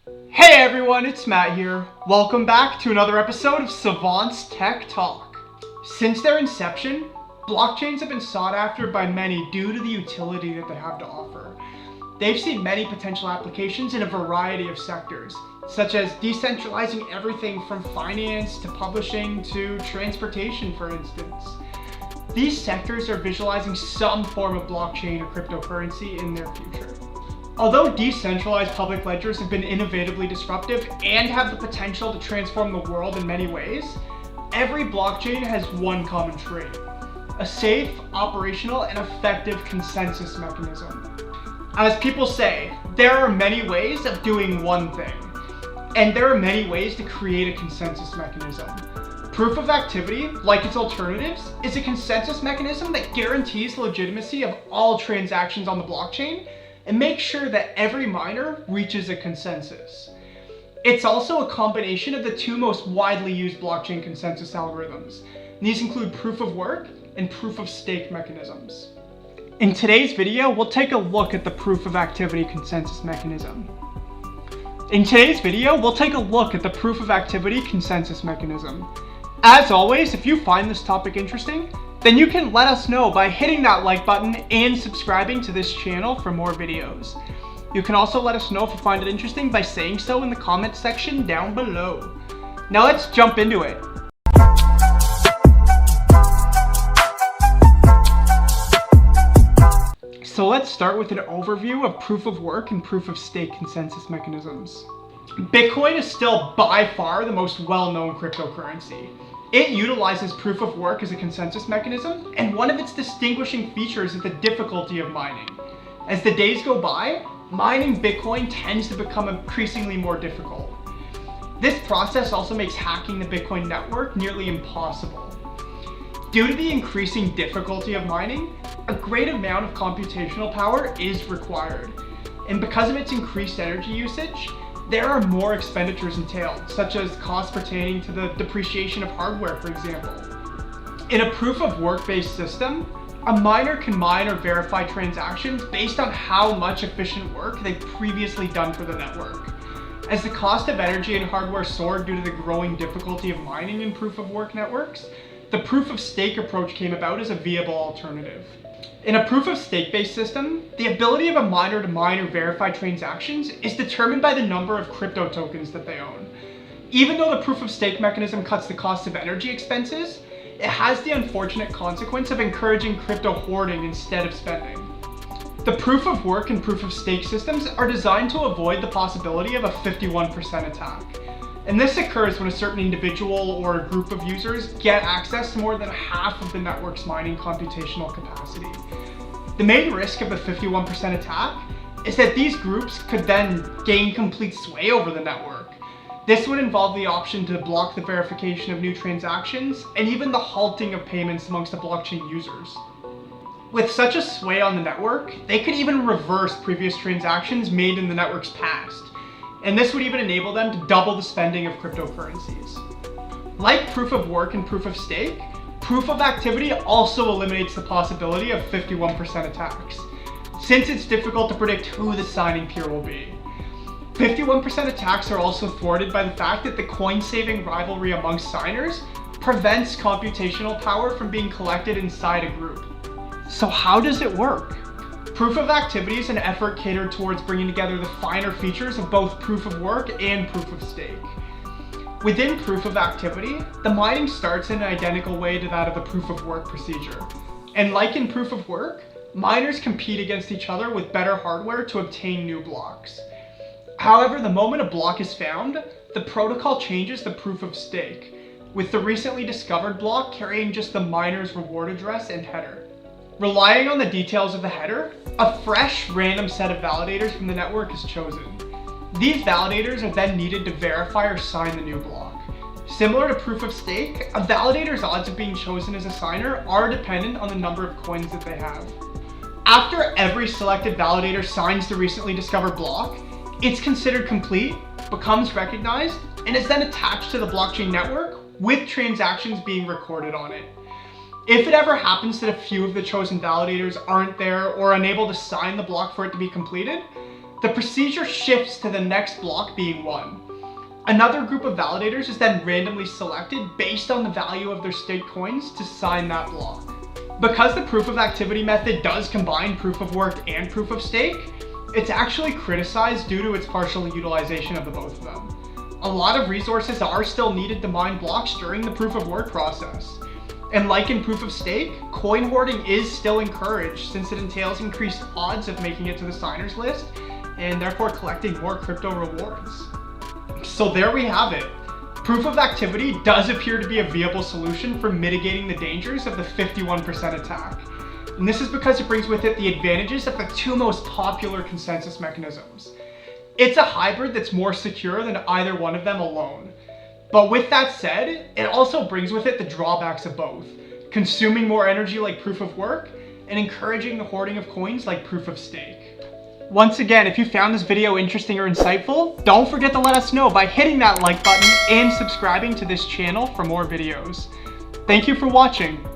Hey everyone, it's Matt here. Welcome back to another episode of Savant's Tech Talk. Since their inception, blockchains have been sought after by many due to the utility that they have to offer. They've seen many potential applications in a variety of sectors, such as decentralizing everything from finance to publishing to transportation, for instance. These sectors are visualizing some form of blockchain or cryptocurrency in their future. Although decentralized public ledgers have been innovatively disruptive and have the potential to transform the world in many ways, every blockchain has one common trait: a safe, operational, and effective consensus mechanism. As people say, there are many ways of doing one thing, and there are many ways to create a consensus mechanism. Proof of activity, like its alternatives, is a consensus mechanism that guarantees the legitimacy of all transactions on the blockchain and make sure that every miner reaches a consensus. It's also a combination of the two most widely used blockchain consensus algorithms. These include proof of work and proof of stake mechanisms. In today's video, we'll take a look at the proof of activity consensus mechanism. As always, if you find this topic interesting, then you can let us know by hitting that like button and subscribing to this channel for more videos. You can also let us know if you find it interesting by saying so in the comments section down below. Now let's jump into it. So let's start with an overview of proof of work and proof of stake consensus mechanisms. Bitcoin is still by far the most well-known cryptocurrency. It utilizes proof of work as a consensus mechanism, and one of its distinguishing features is the difficulty of mining. As the days go by, mining Bitcoin tends to become increasingly more difficult. This process also makes hacking the Bitcoin network nearly impossible. Due to the increasing difficulty of mining, a great amount of computational power is required, and because of its increased energy usage, there are more expenditures entailed, such as costs pertaining to the depreciation of hardware, for example. In a proof of work-based system, a miner can mine or verify transactions based on how much efficient work they've previously done for the network. As the cost of energy and hardware soared due to the growing difficulty of mining in proof of work networks, the proof of stake approach came about as a viable alternative. In a proof of stake-based system, the ability of a miner to mine or verify transactions is determined by the number of crypto tokens that they own. Even though the proof of stake mechanism cuts the cost of energy expenses, it has the unfortunate consequence of encouraging crypto hoarding instead of spending. The proof of work and proof of stake systems are designed to avoid the possibility of a 51% attack. And this occurs when a certain individual or a group of users get access to more than half of the network's mining computational capacity. The main risk of a 51% attack is that these groups could then gain complete sway over the network. This would involve the option to block the verification of new transactions and even the halting of payments amongst the blockchain users. With such a sway on the network, they could even reverse previous transactions made in the network's past. And this would even enable them to double the spending of cryptocurrencies. Like proof of work and proof of stake, proof of activity also eliminates the possibility of 51% attacks, since it's difficult to predict who the signing peer will be. 51% attacks are also thwarted by the fact that the coin-saving rivalry amongst signers prevents computational power from being collected inside a group. So how does it work? Proof of activity is an effort catered towards bringing together the finer features of both proof of work and proof of stake. Within proof of activity, the mining starts in an identical way to that of the proof of work procedure. And like in proof of work, miners compete against each other with better hardware to obtain new blocks. However, the moment a block is found, the protocol changes the proof of stake, with the recently discovered block carrying just the miner's reward address and header. Relying on the details of the header, a fresh random set of validators from the network is chosen. These validators are then needed to verify or sign the new block. Similar to proof of stake, a validator's odds of being chosen as a signer are dependent on the number of coins that they have. After every selected validator signs the recently discovered block, it's considered complete, becomes recognized, and is then attached to the blockchain network with transactions being recorded on it. If it ever happens that a few of the chosen validators aren't there or unable to sign the block for it to be completed, the procedure shifts to the next block being won. Another group of validators is then randomly selected based on the value of their staked coins to sign that block. Because the proof of activity method does combine proof of work and proof of stake, it's actually criticized due to its partial utilization of the both of them. A lot of resources are still needed to mine blocks during the proof of work process. And like in proof of stake, coin hoarding is still encouraged since it entails increased odds of making it to the signers list and therefore collecting more crypto rewards. So there we have it. Proof of activity does appear to be a viable solution for mitigating the dangers of the 51% attack. And this is because it brings with it the advantages of the two most popular consensus mechanisms. It's a hybrid that's more secure than either one of them alone. But with that said, it also brings with it the drawbacks of both, consuming more energy like proof of work and encouraging the hoarding of coins like proof of stake. Once again, if you found this video interesting or insightful, don't forget to let us know by hitting that like button and subscribing to this channel for more videos. Thank you for watching.